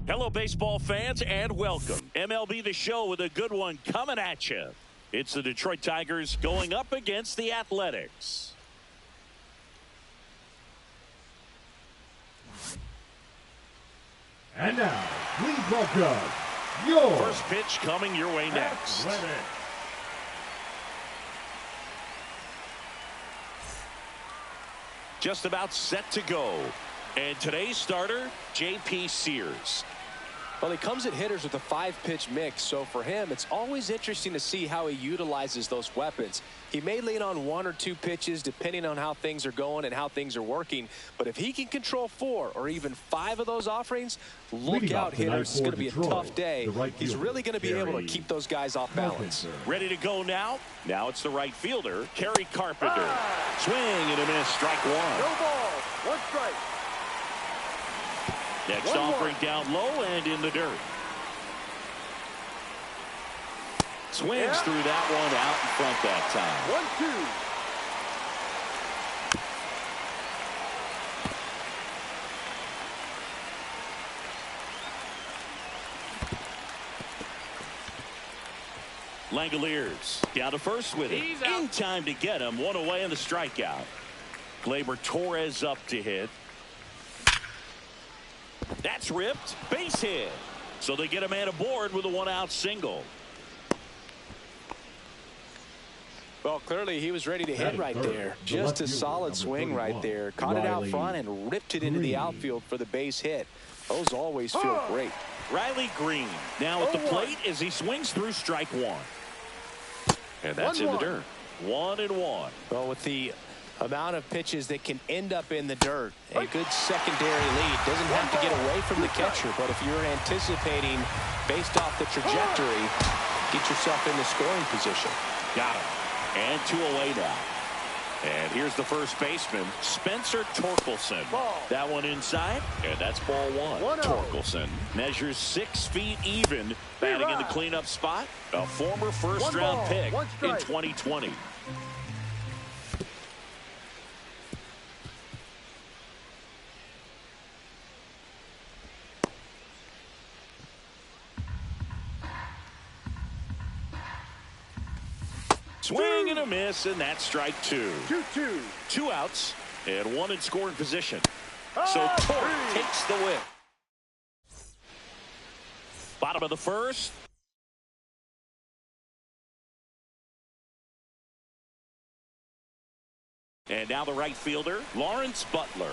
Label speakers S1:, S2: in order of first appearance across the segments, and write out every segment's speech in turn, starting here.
S1: Hello, baseball fans, and welcome. MLB The Show with a good one coming at you. It's the Detroit Tigers going up against the Athletics.
S2: And now, please welcome your
S1: first pitch coming your way next.
S2: Athletics.
S1: Just about set to go. And today's starter, J.P. Sears.
S3: Well, he comes at hitters with a 5-pitch mix, so for him, it's always interesting to see how he utilizes those weapons. He may lean on 1 or 2 pitches depending on how things are going and how things are working, but if he can control 4 or even 5 of those offerings, look out, hitters. It's going to be a tough day. He's really going to be able to keep those guys off balance.
S1: Ready to go now? Now it's the right fielder, Kerry Carpenter. Swing and a miss, strike 1.
S4: No ball, 1 strike.
S1: Next offering down low and in the dirt. Swings through that one out in front that time. 1-2. Langoliers down to first with it. In time to get him. 1 away in the strikeout. Gleyber Torres up to hit. That's ripped. Base hit. So they get a man aboard with a 1-out single.
S3: Well, clearly he was ready to hit right there. Just a solid swing right there. Caught it out front and ripped it into the outfield for the base hit. Those always feel great.
S1: Riley Green now at the plate as he swings through strike 1. And that's in the dirt. 1-1.
S3: Well, with the amount of pitches that can end up in the dirt, a good secondary lead. Doesn't have to get away from the catcher, but if you're anticipating based off the trajectory, get yourself in the scoring position.
S1: Got him. And 2 away now. And here's the first baseman, Spencer Torkelson. That one inside, and that's ball 1. Torkelson measures 6 feet even, batting in the cleanup spot. A former first-round pick in 2020. Swing and a miss, and that's strike 2.
S4: 2-2.
S1: 2 outs and 1 in scoring position. So Torres takes the win. Bottom of the first. And now the right fielder, Lawrence Butler.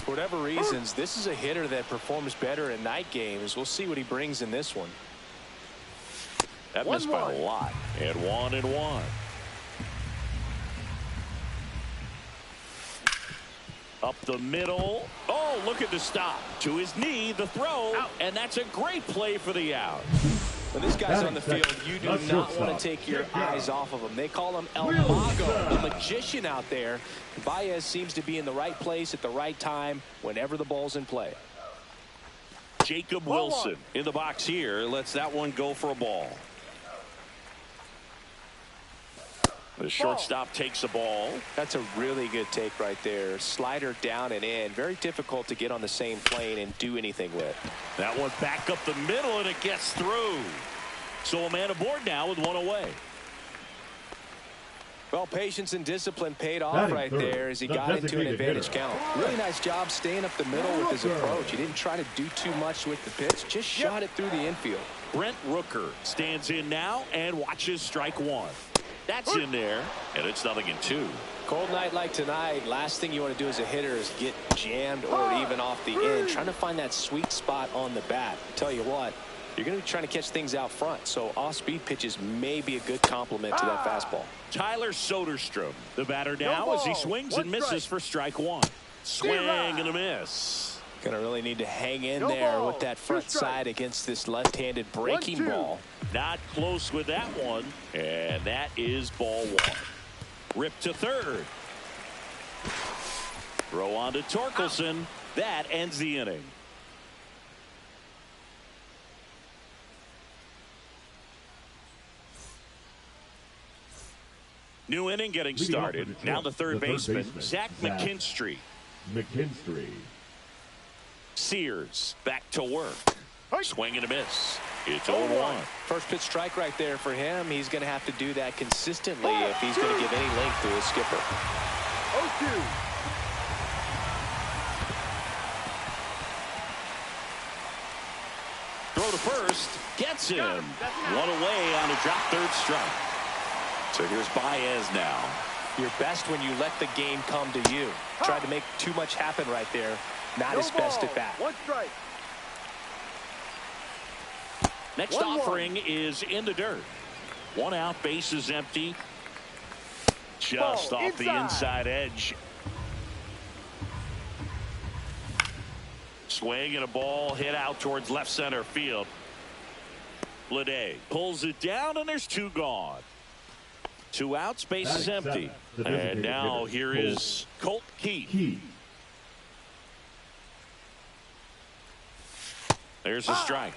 S3: For whatever reasons, this is a hitter that performs better in night games. We'll see what he brings in this one.
S1: That missed by a lot. And 1-1. Up the middle. Oh, look at the stop. To his knee, the throw. Out. And that's a great play for the out.
S3: When this guy's on the field, you do not want to take your eyes off of him. They call him El Mago, the magician out there. Baez seems to be in the right place at the right time whenever the ball's in play.
S1: Jacob Wilson in the box here. Lets that one go for a ball. The shortstop takes the ball.
S3: That's a really good take right there. Slider down and in. Very difficult to get on the same plane and do anything with.
S1: That one back up the middle, and it gets through. So a man aboard now with one away.
S3: Well, patience and discipline paid off right there as he got into an advantage count. Really nice job staying up the middle with his approach. He didn't try to do too much with the pitch, just shot it through the infield.
S1: Brent Rooker stands in now and watches strike one. That's in there, and it's 0-2.
S3: Cold night like tonight, last thing you want to do as a hitter is get jammed or even off the end. Trying to find that sweet spot on the bat. Tell you what, you're going to be trying to catch things out front, so off-speed pitches may be a good complement to that fastball.
S1: Tyler Soderstrom, the batter now as he swings and misses for strike one. Swing and a miss.
S3: Going to really need to hang in there with that front side against this left-handed breaking ball.
S1: Not close with that one, and that is ball one. Rip to third. Throw on to Torkelson. That ends the inning. New inning getting started. Now the third baseman, Zach McKinstry. Sears back to work. Swing and a miss. It's 0-1.
S3: First pitch strike right there for him. He's going to have to do that consistently if he's going to give any length to his skipper.
S4: 0-2.
S1: Throw to first. Gets him. One away on a drop third strike. So here's Baez now.
S3: You're best when you let the game come to you. Tried to make too much happen right there. Not his best at bat.
S4: One strike.
S1: Next offering is in the dirt. One out, base is empty. Just off the inside edge. Swing and a ball hit out towards left center field. Bleday pulls it down, and there's two gone. Two outs, base is empty. And now here is Colt Keith. There's a strike.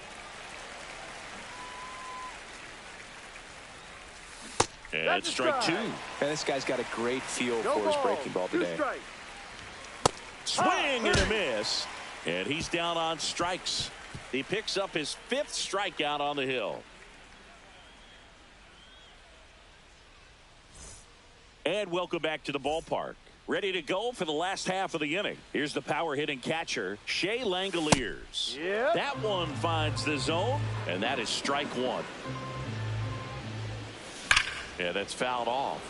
S1: And it's strike two.
S3: And this guy's got a great feel for his breaking ball today.
S1: Swing and a miss. And he's down on strikes. He picks up his fifth strikeout on the hill. And welcome back to the ballpark. Ready to go for the last half of the inning. Here's the power hitting catcher, Shea Langoliers.
S4: Yep.
S1: That one finds the zone, and that is strike one. Yeah, that's fouled off.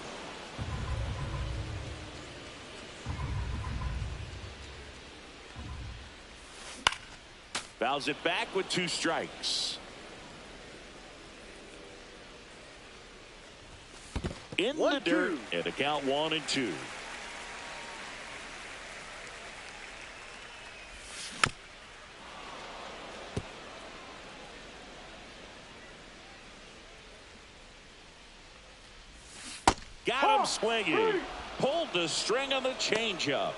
S1: Fouls it back with two strikes. In the dirt, and the count 1-2. Got him swinging. Pulled the string on the changeup.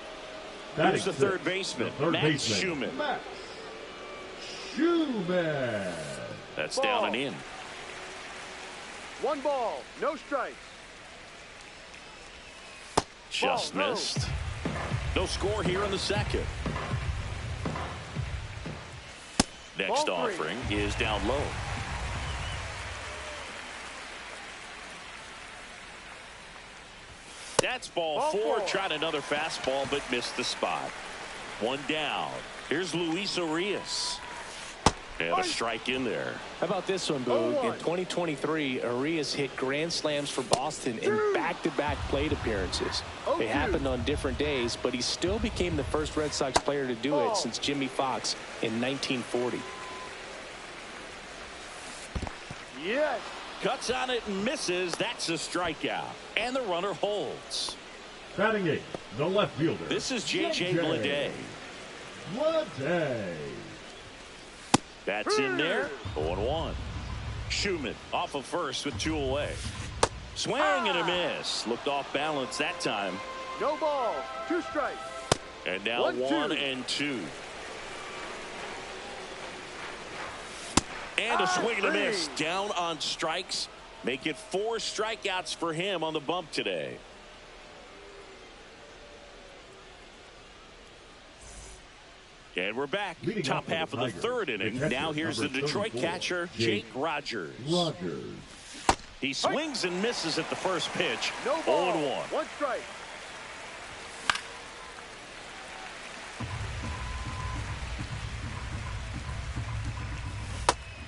S1: Here's the third baseman, Max Schumann. That's down and in.
S4: One ball, no strikes.
S1: Just missed. No score here in the second. Next offering is down low. That's ball four. Tried another fastball, but missed the spot. One down. Here's Luis Arias. And a strike in there.
S3: How about this one, Boog? In 2023, Arias hit grand slams for Boston in back-to-back plate appearances. They happened on different days, but he still became the first Red Sox player to do it since Jimmy Fox in 1940.
S4: Yes.
S1: Cuts on it and misses. That's a strikeout. And the runner holds.
S2: Batting eighth, the left fielder.
S1: This is J.J. Bleday. That's in there. 0-1. Schumann off of first with two away. Swing and a miss. Looked off balance that time.
S4: No ball. Two strikes.
S1: And now 1-2. And a swing and a miss. Down on strikes. Make it 4 strikeouts for him on the bump today. And we're back.
S2: Leading
S1: Top half of the third inning. Now here's the Detroit catcher, Jake Rogers. He swings and misses at the first pitch.
S4: No ball.
S1: 0-1.
S4: 1 strike.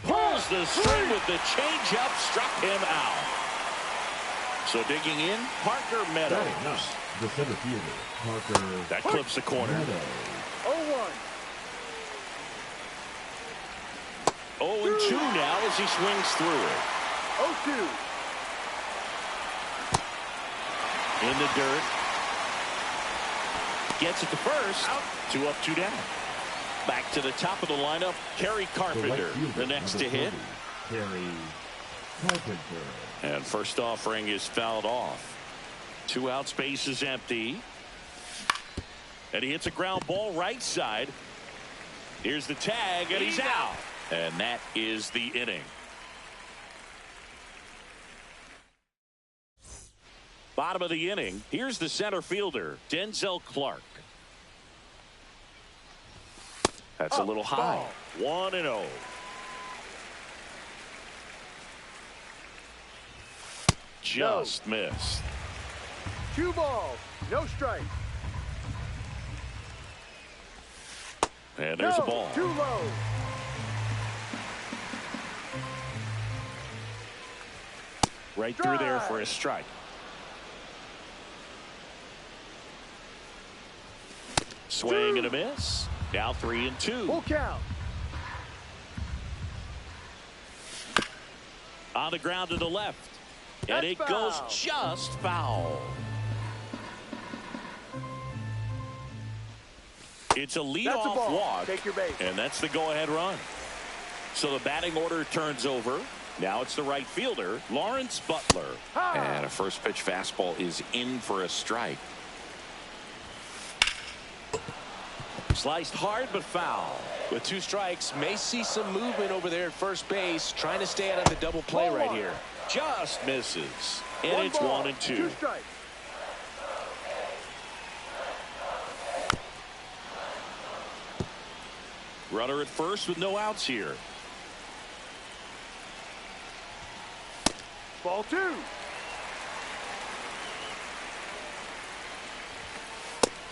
S1: Pulls the string with the changeup, struck him out. So digging in, Parker Meadows.
S2: The center fielder, Parker.
S1: That clips the corner.
S4: 0-1.
S1: 0-2 now as he swings through it.
S4: 0-2.
S1: In the dirt. Gets it to first.
S4: Out.
S1: 2 up, 2 down. Back to the top of the lineup, Kerry Carpenter, the next to hit.
S2: Kerry Carpenter.
S1: And first offering is fouled off. 2 outs, base is empty. And he hits a ground ball right side. Here's the tag, and he's out. And that is the inning. Bottom of the inning, here's the center fielder, Denzel Clark. That's a little high. 1-0. Just missed.
S4: 2 balls. No strike.
S1: And there's a ball.
S4: Too low.
S1: Right through there for a strike. Swing and a miss. Now 3-2.
S4: Full count.
S1: On the ground to the left. And
S4: That's
S1: it
S4: foul.
S1: goes just foul. It's a
S4: That's a
S1: leadoff
S4: ball.
S1: walk.
S4: Take your base.
S1: And that's the go-ahead run. So the batting order turns over. Now it's the right fielder, Lawrence Butler.
S4: Ha!
S1: And a first pitch fastball is in for a strike. Sliced hard but foul.
S3: With 2 strikes, may see some movement over there at first base, trying to stay out of the double play right here.
S1: Just misses. And
S4: 1
S1: it's
S4: ball.
S1: 1-2.
S4: 2 strikes.
S1: Runner at first with no outs here.
S4: Ball 2.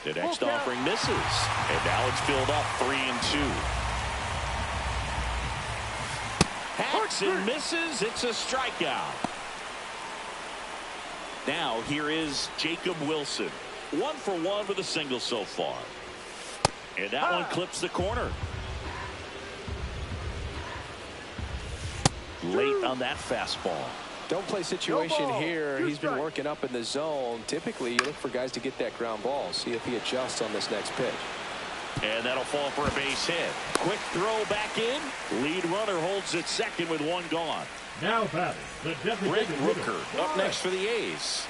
S1: The next
S4: Full count.
S1: offering misses. And now it's filled up 3-2. Hacks and misses. It's a strikeout. Now here is Jacob Wilson. 1 for 1 with a single so far. And that one clips the corner. Late on that fastball.
S3: Don't play situation
S4: No ball.
S3: here.
S4: 2
S3: He's been
S4: strikes.
S3: working up in the zone. Typically, you look for guys to get that ground ball. See if he adjusts on this next pitch.
S1: And that'll fall for a base hit. Quick throw back in. Lead runner holds at second with 1 gone.
S2: Now batting, the
S1: Greg
S2: designated hitter,
S1: Rooker up next for the A's.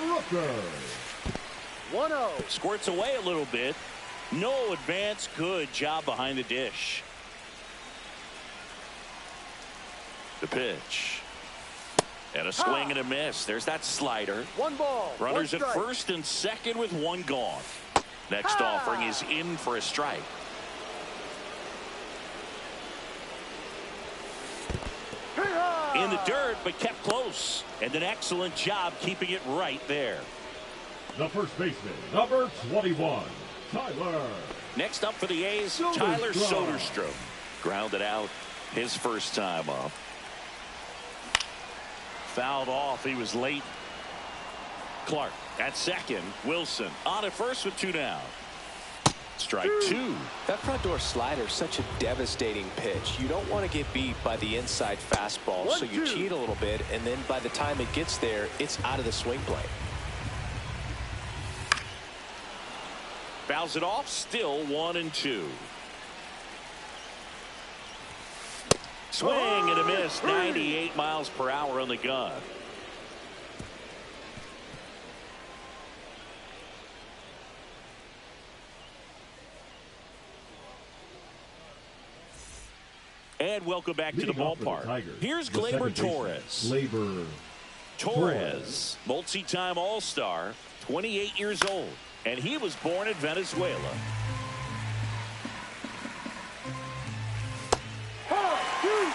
S2: Rooker.
S4: 1-0.
S1: Squirts away a little bit. No advance. Good job behind the dish. The pitch. And a swing and a miss. There's that slider.
S4: 1 ball.
S1: Runners
S4: 1
S1: at
S4: strike.
S1: first and second with 1 gone. Next offering is in for a strike.
S4: Hee-haw!
S1: In the dirt, but kept close. And an excellent job keeping it right there.
S2: The first baseman, number 21, Tyler.
S1: Next up for the A's, Tyler Soderstrom. Grounded out his first time up. Fouled off. He was late. Clark at second. Wilson on at first with 2 down. Strike 2.
S3: That front door slider is such a devastating pitch. You don't want to get beat by the inside fastball, so you
S4: 1-2.
S3: cheat a little bit, and then by the time it gets there, it's out of the swing plane.
S1: Fouls it off. Still 1-2. Swing and a miss. 98 miles per hour on the gun. And welcome back to the ballpark. Here's Gleyber Torres.
S2: Gleyber
S1: Torres, multi-time All-Star, 28 years old, and he was born in Venezuela.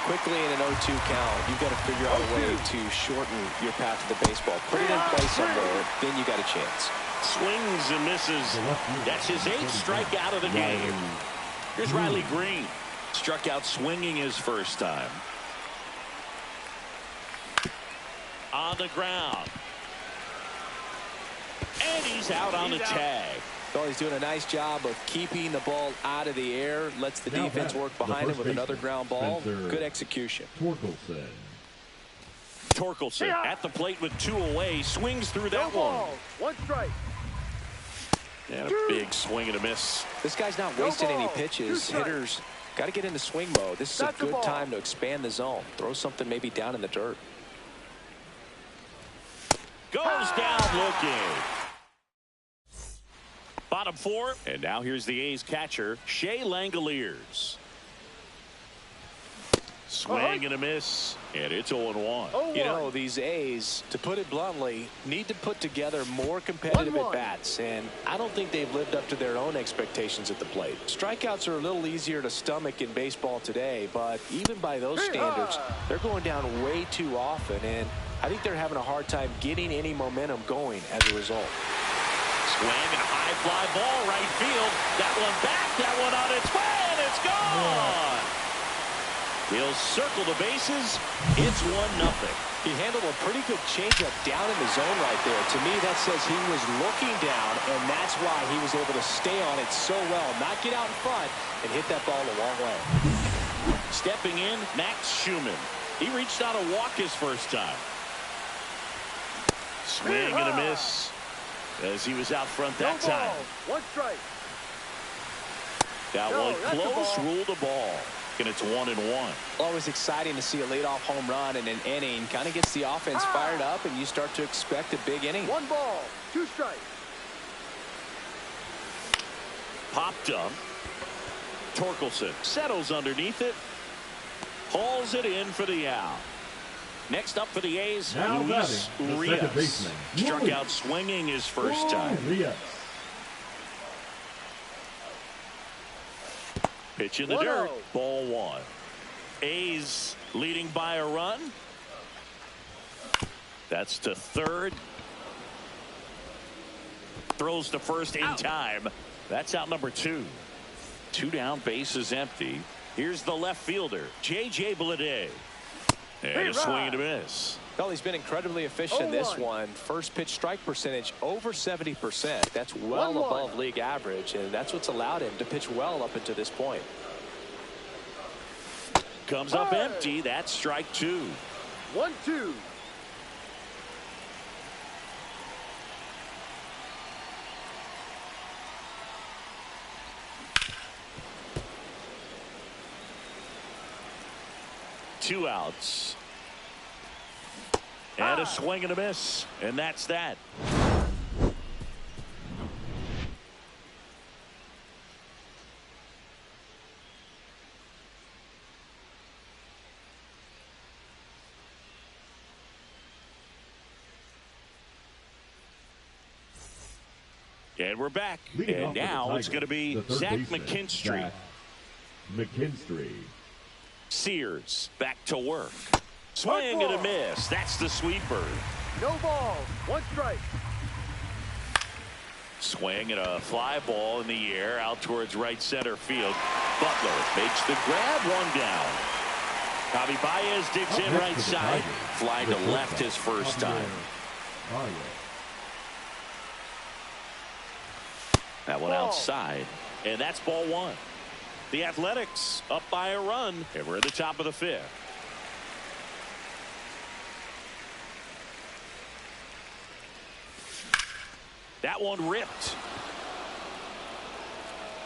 S3: Quickly in an 0-2 count, you've got to figure out a way to shorten your path to the baseball. Put it in play somewhere, then you got a chance.
S1: Swings and misses. That's his 8th strikeout of the game. Here's Riley Green. Struck out swinging his first time. On the ground. And he's out on the tag.
S3: Well, he's doing a nice job of keeping the ball out of the air. Lets the defense work behind him with another ground ball. Good execution.
S1: Torkelson at the plate with 2 away. Swings through that one.
S4: 1 strike.
S1: And a big swing and a miss.
S3: This guy's not wasting any pitches. Hitters got to get into swing mode. This is a good time to expand the zone. Throw something maybe down in the dirt.
S1: Goes down looking. Bottom 4. And now here's the A's catcher, Shea Langoliers. Swing and a miss. And it's 0-1.
S3: You know, these A's, to put it bluntly, need to put together more competitive at-bats. And I don't think they've lived up to their own expectations at the plate. Strikeouts are a little easier to stomach in baseball today. But even by those standards, they're going down way too often. And I think they're having a hard time getting any momentum going as a result.
S1: Swing and a high fly ball right field. That one back, that one on its way, and it's gone. He'll circle the bases. It's 1-0.
S3: He handled a pretty good changeup down in the zone right there. To me, that says he was looking down, and that's why he was able to stay on it so well, not get out in front, and hit that ball a long way.
S1: Stepping in, Max Schumann. He reached out a walk his first time. Swing and a miss as he was out front that time.
S4: 1 strike.
S1: That one close, ruled the ball. And it's 1-1.
S3: Always exciting to see a leadoff home run in an inning. Kind of gets the offense fired up, and you start to expect a big inning.
S4: 1 ball, 2 strikes.
S1: Popped up. Torkelson settles underneath it. Hauls it in for the out. Next up for the A's, Luis Urias. Struck out swinging his first time. Pitch in the dirt. Ball 1. A's leading by a run. That's to third. Throws to first in time. That's out number 2. 2 down, bases empty. Here's the left fielder, J.J. Bleday. And a swing and a miss.
S3: Well, he's been incredibly efficient in this one. First pitch strike percentage over 70%. That's well above league average, and that's what's allowed him to pitch well up until this point.
S1: Comes up empty. That's strike 2.
S4: 1-2.
S1: Two outs. And a swing and a miss. And that's that. And we're back. And now it's going to be Zach McKinstry. Sears back to work. Swing and a miss. That's the sweeper.
S4: No ball. 1 strike.
S1: Swing and a fly ball in the air out towards right center field. Butler makes the grab, 1 down. Javi Baez digs in right side. Fly to left his first time. That one outside. And that's ball 1. The Athletics up by a run, and we're at the top of the 5th. That one ripped.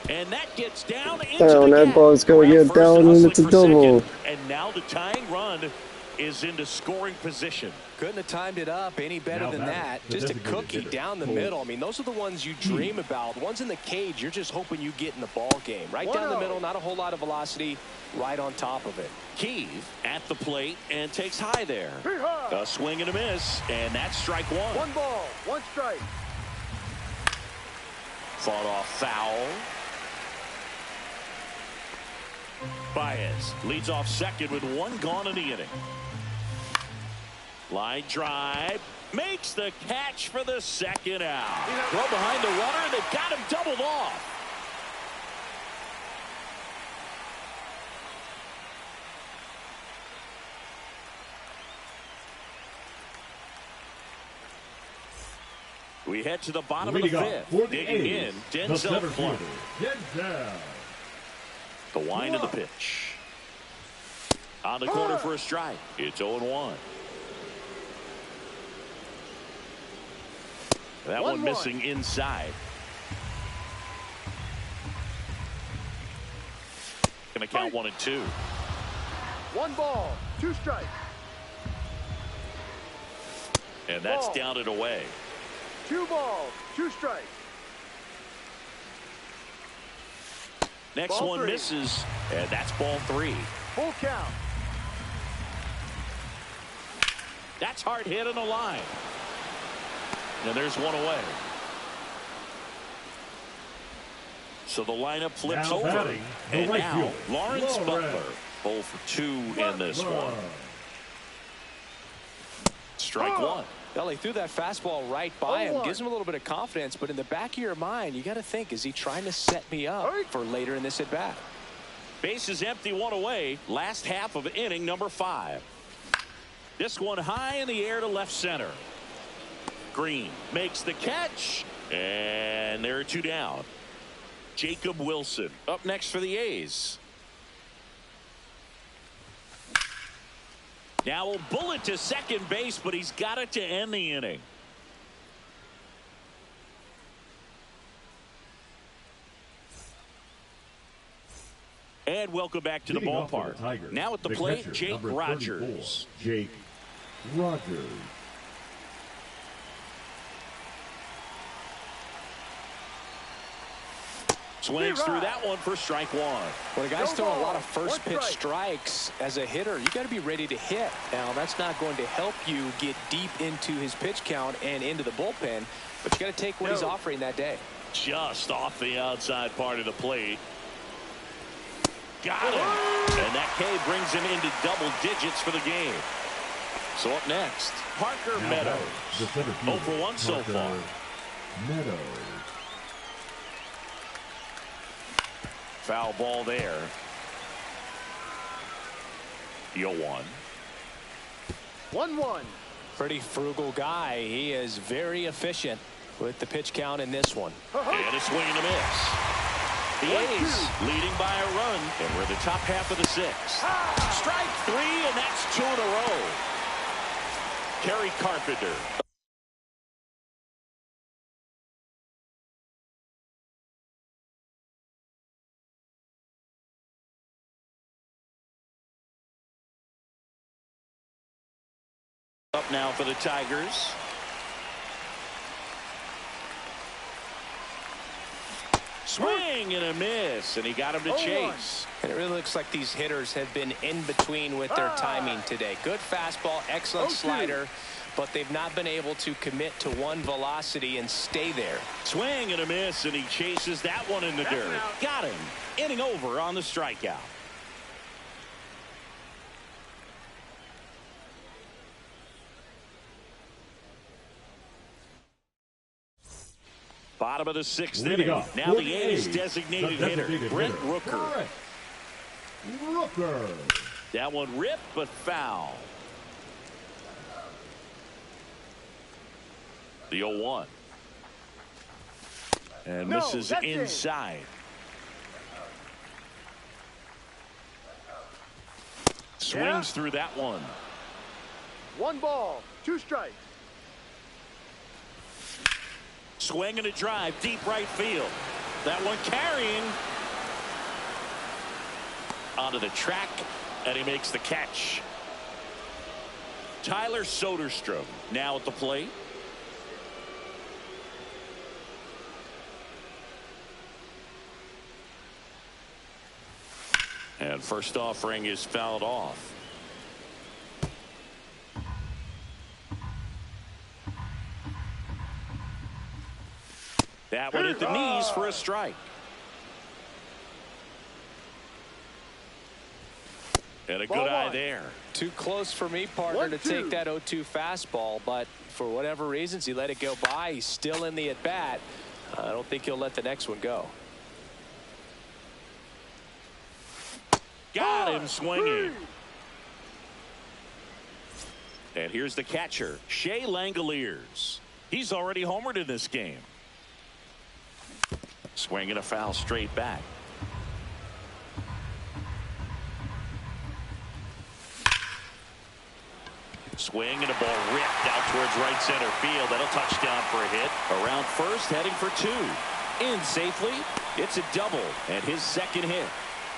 S1: And that gets down into the
S5: that ball's going to get down, and it's a double.
S1: And now the tying run is into scoring position.
S3: Couldn't have timed it up any better than that. Just a cookie down the middle. I mean, those are the ones you dream about. The ones in the cage, you're just hoping you get in the ball game. Right down the middle, not a whole lot of velocity, right on top of it.
S1: Keith at the plate and takes high there. A swing and a miss, and that's strike one.
S4: 1 ball, 1 strike.
S1: Fought off foul. Baez leads off second with 1 gone in the inning. Line drive. Makes the catch for the second out. Throw behind the runner, and they've got him doubled off. We head to the bottom of the fifth. Digging in, Denzel Clark. The wind of the pitch. On the corner for a strike. It's 0-1. That one missing inside. Going to count 1 and 2.
S4: 1 ball, 2 strikes.
S1: And that's down and away.
S4: 2 balls, 2 strikes.
S1: Next one misses, and that's ball 3.
S4: Full count.
S1: That's hard hit on the line. And there's 1 away. So the lineup flips
S2: now
S1: over. And
S2: right
S1: now,
S2: field,
S1: Lawrence Butler. 0 for 2 in this one. Strike 1.
S3: Well, he threw that fastball right by him. Gives him a little bit of confidence, but in the back of your mind, you got to think, is he trying to set me up for later in this at-bat?
S1: Base is empty, 1 away. Last half of inning number 5. This one high in the air to left center. Green makes the catch, and there are 2 down. Jacob Wilson up next for the A's. Now a bullet to second base, but he's got it to end the inning. And welcome back to the ballpark. Now at the plate, Jake Rogers.
S2: Jake Rogers.
S1: Swings through that one for strike 1.
S3: When a guy's throwing a lot of first pitch strikes as a hitter, you got to be ready to hit. Now, that's not going to help you get deep into his pitch count and into the bullpen, but you got to take what he's offering that day.
S1: Just off the outside part of the plate. Got him. And that K brings him into double digits for the game. So up next, Parker Meadows. 0 for 1 so far.
S2: Meadows.
S1: Foul ball there. 0-1.
S4: 1-1.
S3: Pretty frugal guy. He is very efficient with the pitch count in this one.
S1: And a swing and a miss. The A's leading by a run, and we're in the top half of the 6th. Strike 3, and that's 2 in a row. Kerry Carpenter. Up now for the Tigers. Swing and a miss, and he got him to chase.
S3: And it really looks like these hitters have been in between with their timing today. Good fastball, excellent slider, but they've not been able to commit to one velocity and stay there.
S1: Swing and a miss, and he chases that one in the dirt. Got him. Inning over on the strikeout. Bottom of the 6th inning. Now the A's designated hitter, Brent Rooker. That one ripped but foul. The 0-1. And misses inside. Swings through that one.
S4: 1 ball, 2 strikes.
S1: Swing and a drive, deep right field. That one carrying onto the track, and he makes the catch. Tyler Soderstrom now at the plate. And first offering is fouled off. That one at the knees for a strike. And a good eye there.
S3: Too close for me, partner, to take that 0-2 fastball, but for whatever reasons, he let it go by. He's still in the at-bat. I don't think he'll let the next one go.
S1: Got him swinging. And here's the catcher, Shea Langoliers. He's already homered in this game. Swinging a foul straight back. Swing and a ball ripped out towards right center field. That'll touch down for a hit. Around first, heading for two. In safely. It's a double and his second hit.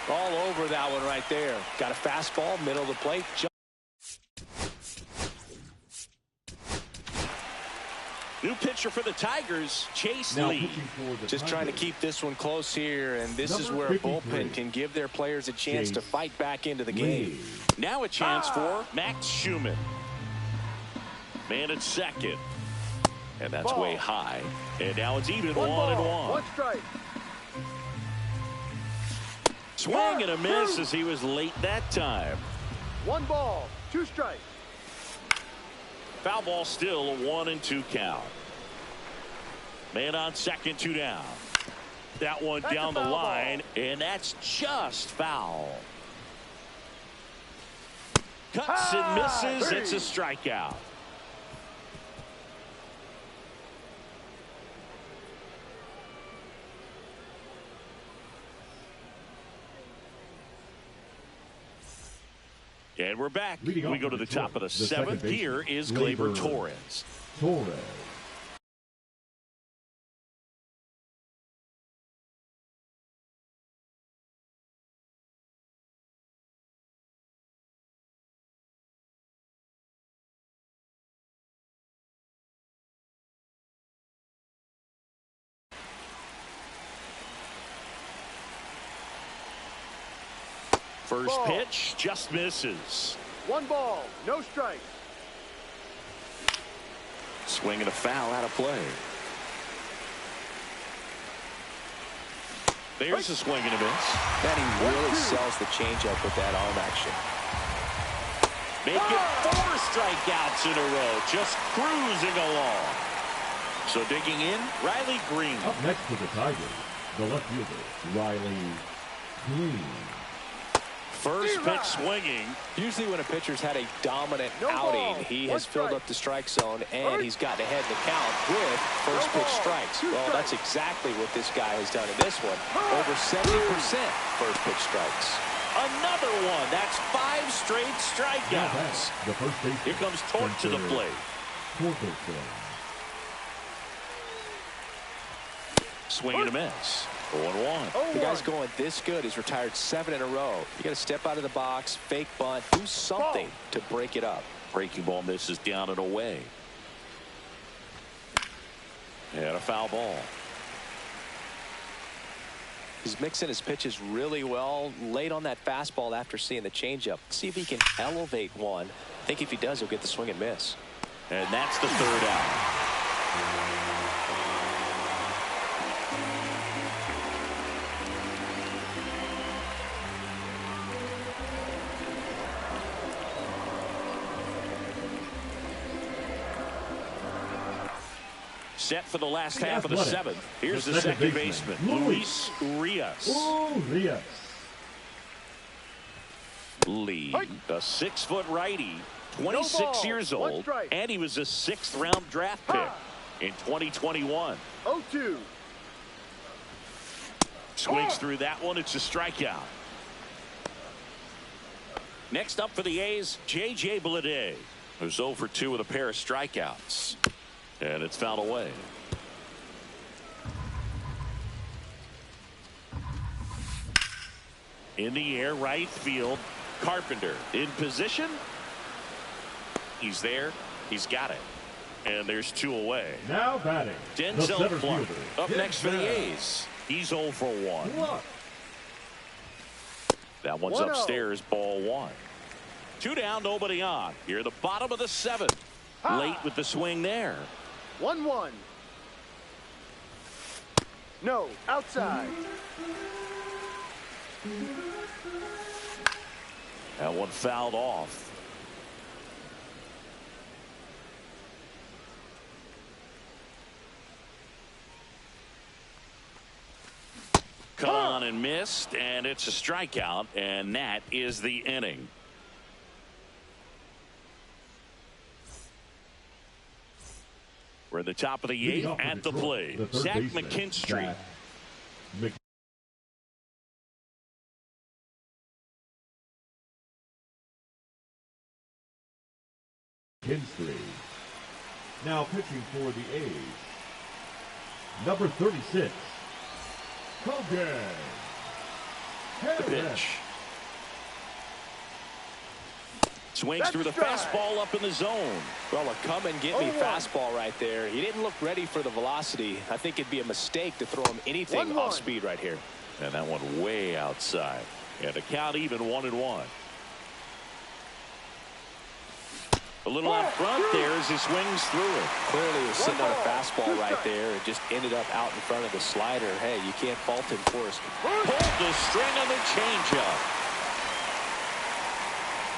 S3: All over that one right there. Got a fastball, middle of the plate.
S1: New pitcher for the Tigers, Chase Lee.
S3: Just trying to keep this one close here, and this is where a bullpen can give their players a chance to fight back into the game.
S1: Now a chance for Max Schumann. Man at second. And that's way high. And now it's even 1-1.
S4: One strike.
S1: Swing and a miss as he was late that time.
S4: 1 ball, 2 strikes.
S1: Foul ball still, a 1-2 count. Man on second, 2 down. That one
S4: That's
S1: down the
S4: foul
S1: line, and that's just foul. Cuts and misses. It's a strikeout. And we're back. We go to the top of the 7th. Here is Gleyber Torres. First pitch just misses.
S4: 1 ball, no strikes.
S1: Swing and a foul out of play. There's a swing and a miss.
S3: Then he really sells the changeup with that arm action.
S1: Make it 4 strikeouts in a row. Just cruising along. So digging in, Riley Green.
S2: Up next to the Tigers, the left fielder, Riley Green.
S1: First pitch swinging.
S3: Usually when a pitcher's had a dominant outing, he has filled up the strike zone and he's gotten ahead in the count with first pitch strikes. Well, that's exactly what this guy has done in this one. Over 70% first pitch strikes.
S1: Another one. That's 5 straight strikeouts.
S2: The first base.
S1: Here comes Torque to the plate. Swing and a miss. 0-1.
S3: The guy's going this good. He's retired 7 in a row. You got to step out of the box, fake bunt, do something to break it up.
S1: Breaking ball misses down and away. And a foul ball.
S3: He's mixing his pitches really well. Late on that fastball after seeing the changeup. See if he can elevate one. I think if he does, he'll get the swing and miss.
S1: And that's the 3rd out. Set for the last half of the 7th. Here's the second baseman, Luis Urias. Lee, a 6-foot righty, 26 years old, and he was a 6th-round draft pick in 2021.
S4: 0-2.
S1: Swings through that one. It's a strikeout. Next up for the A's, J.J. Bleday, who's 0 for 2 with a pair of strikeouts. And it's fouled away. In the air, right field. Carpenter in position. He's there. He's got it. And there's 2 away.
S2: Now batting.
S1: Denzel Clark up next for the A's. He's 0 for 1.
S2: Look.
S1: That one's
S4: 1-0.
S1: upstairs, ball 1. 2 down, nobody on. Here, the bottom of the 7th. Late with the swing there.
S4: 1-1. No, outside.
S1: That one fouled off. Cut on and missed, and it's a strikeout, and that is the inning. We're at the top of the 8th at the plate. Zach McKinstry.
S2: McKinstry. Now pitching for the A's. Number 36. Kogen.
S1: The pitch. Swings through the fastball up in the zone.
S3: Well, a come and get me fastball right there. He didn't look ready for the velocity. I think it'd be a mistake to throw him anything off speed right here.
S1: And that one way outside. And the count even 1-1. A little out front there as he swings through it.
S3: Clearly he was sitting on a fastball right there. It just ended up out in front of the slider. Hey, you can't fault him for his.
S1: Pulled the string on the changeup.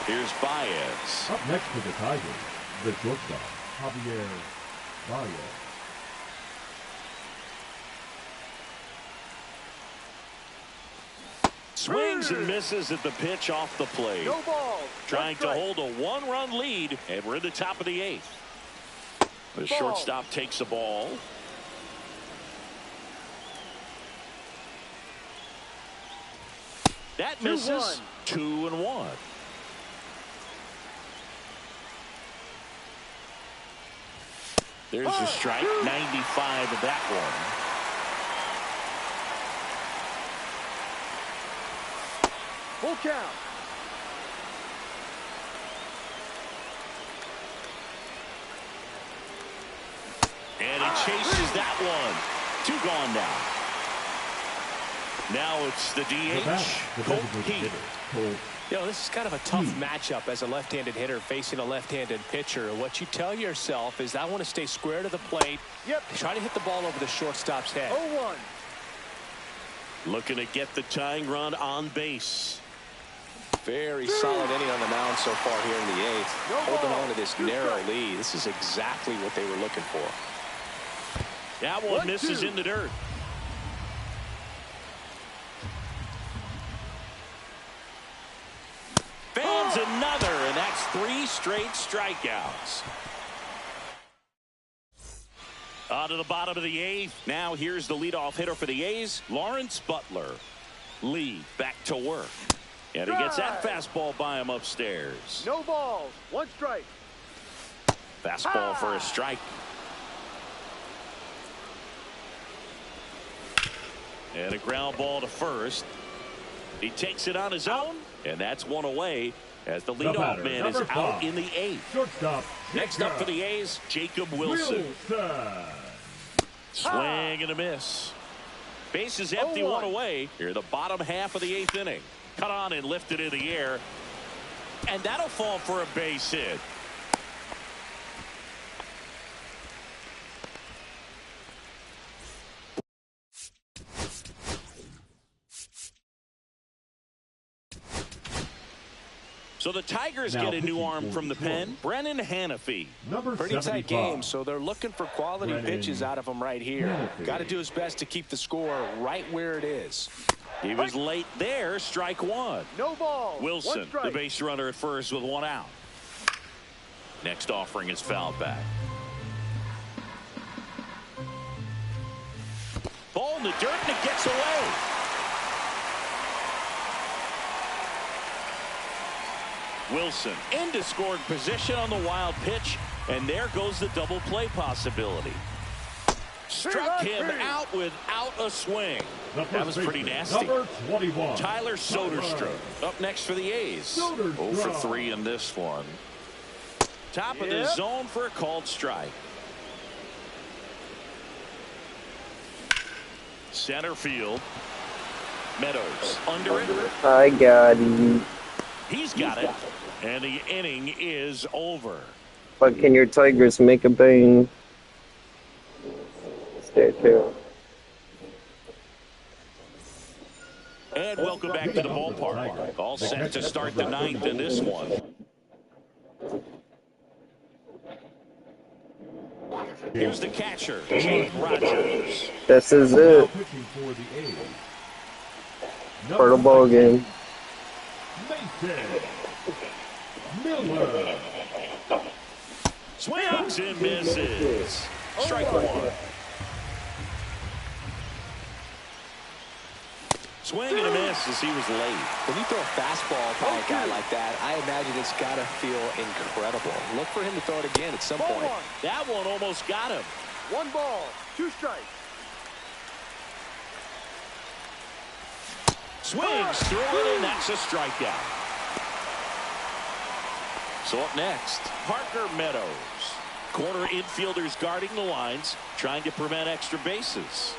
S1: Here's Baez.
S2: Up next to the Tigers, the shortstop, Javier Baez.
S1: Swings and misses at the pitch off the plate.
S4: No ball.
S1: Trying to hold a 1-run lead, and we're in the top of the 8th. The shortstop takes the ball. That misses. 2-1. There's a strike. 95 of that one.
S4: Full count.
S1: And he chases that one. 2 gone now. Now it's the DH, Colt Heath.
S3: You know, this is kind of a tough matchup as a left-handed hitter facing a left-handed pitcher. What you tell yourself is I want to stay square to the plate. Try to hit the ball over the shortstop's head.
S4: 0-1.
S1: Looking to get the tying run on base.
S3: Very solid inning on the mound so far here in the 8th. Holding on to this narrow lead. This is exactly what they were looking for.
S1: That one misses in the dirt. Fans another, and that's 3 straight strikeouts. On to the bottom of the 8th. Now here's the leadoff hitter for the A's, Lawrence Butler. Lee back to work. And he gets that fastball by him upstairs.
S4: No balls. 1 strike.
S1: Fastball for a strike. And a ground ball to first. He takes it on his own, and that's 1 away as the leadoff man is out in the 8th.
S2: Shortstop.
S1: Next up for the A's, Jacob Wilson. Swing and a miss. Base is empty, 1 away. Here, the bottom half of the 8th inning. Cut on and lifted in the air. And that'll fall for a base hit. So the Tigers get a new arm from the pen, Brennan Hanafy.
S3: Pretty tight game, so they're looking for quality pitches out of him right here. Got to do his best to keep the score right where it is.
S1: He was late there, strike 1.
S4: No ball.
S1: Wilson, the base runner at first with 1 out. Next offering is fouled back. Ball in the dirt, and it gets away. Wilson into scoring position on the wild pitch, and there goes the double play possibility. Struck him out without a swing. That was pretty nasty.
S2: Number 21.
S1: Tyler Soderstrom up next for the A's. 0 for 3 in this one. Top of the zone for a called strike. Center field. Meadows under it.
S5: I got him.
S1: He's got it. And the inning is over.
S5: But can your Tigers make a bang? Stay tuned.
S1: And welcome back to the ballpark. All set to start the ninth in this one. Here's the catcher, Jake Rogers.
S5: This is it
S2: Pitching for the A's.
S5: for the ball game.
S2: Mason Miller.
S1: Swings and misses. Strike one. Swing and a miss as he was late.
S3: When you throw a fastball by a guy like that, I imagine it's got to feel incredible. Look for him to throw it again at some
S4: Ball
S3: point.
S4: one.
S1: That one almost got him.
S4: 1 ball, 2 strikes.
S1: Swings through it, and that's a strikeout. So up next, Parker Meadows. Corner infielders guarding the lines, trying to prevent extra bases.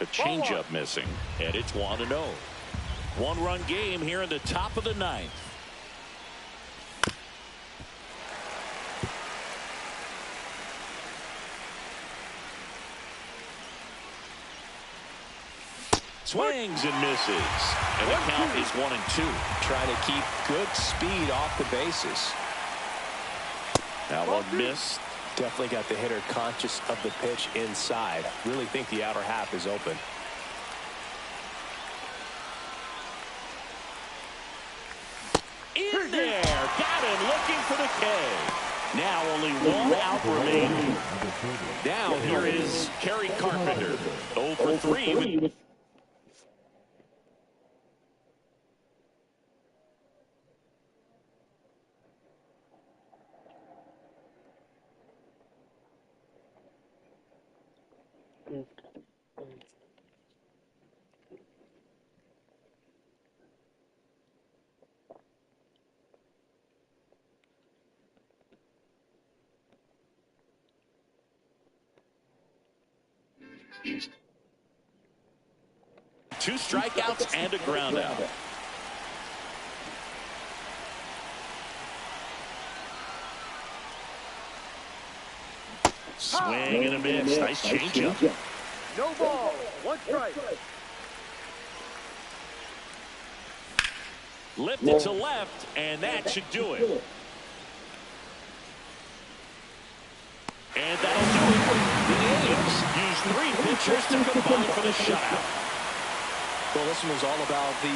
S1: A changeup missing, and it's 1-0. 1-run game here in the top of the ninth. Swings and misses. And the count is 1-2.
S3: Trying to keep good speed off the bases.
S1: That one missed.
S3: Definitely got the hitter conscious of the pitch inside. Really think the outer half is open.
S1: In there. Got him looking for the K. Now only 1 out remaining. Now here is Kerry Carpenter. 0 for 3 with two strikeouts and a ground out. Swing and a miss. Nice changeup.
S4: No ball, 1 strike.
S1: Lifted to left, and that should do it. And that'll do it. The A's use 3 pitchers to combine for the shutout.
S3: Well, this one was all about the